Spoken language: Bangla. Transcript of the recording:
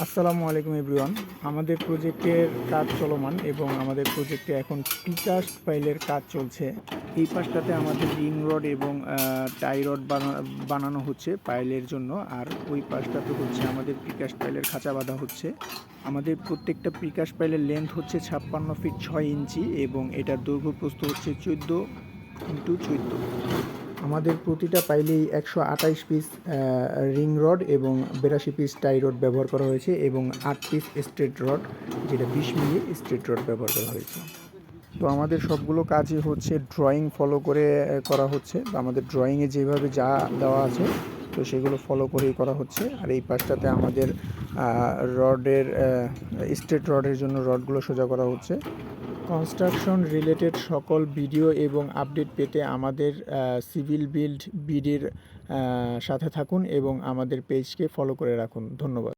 আসসালামু আলাইকুম এভরিওয়ান। আমাদের প্রজেক্টের কাজ চলমান এবং আমাদের প্রজেক্টে এখন প্রিকাস্ট পাইলের কাজ চলছে। এই পাশটাতে আমাদের রিং রড এবং টাই রড বানানো হচ্ছে পাইলের জন্য, আর ওই পাশটাতে হচ্ছে আমাদের প্রিকাস্ট পাইলের খাঁচা বাঁধা হচ্ছে। আমাদের প্রত্যেকটা প্রিকাস্ট পাইলের লেন্থ হচ্ছে 56 ফিট 6 ইঞ্চি এবং এটার দৈর্ঘ্য প্রস্থ হচ্ছে 14x14। আমাদের প্রতিটা পাইলেই 128 পিস রিং রড এবং 82 পিস টাই রড ব্যবহার করা হয়েছে এবং 8 পিস স্ট্রেট রড, যেটা 20 মিলি স্ট্রেট রড ব্যবহার করা হয়েছে। তো আমাদের সবগুলো কাজই হচ্ছে ড্রয়িং ফলো করে করা হচ্ছে, বা আমাদের ড্রয়িংয়ে যেভাবে যা দেওয়া আছে তো সেগুলো ফলো করেই করা হচ্ছে। আর এই পাশটাতে আমাদের রডের স্ট্রেট রডের জন্য রডগুলো সোজা করা হচ্ছে। কনস্ট্রাকশন রিলেটেড সকল ভিডিও এবং আপডেট পেতে আমাদের সিভিল বিল্ড বিডির সাথে থাকুন এবং আমাদের পেজকে ফলো করে রাখুন। ধন্যবাদ।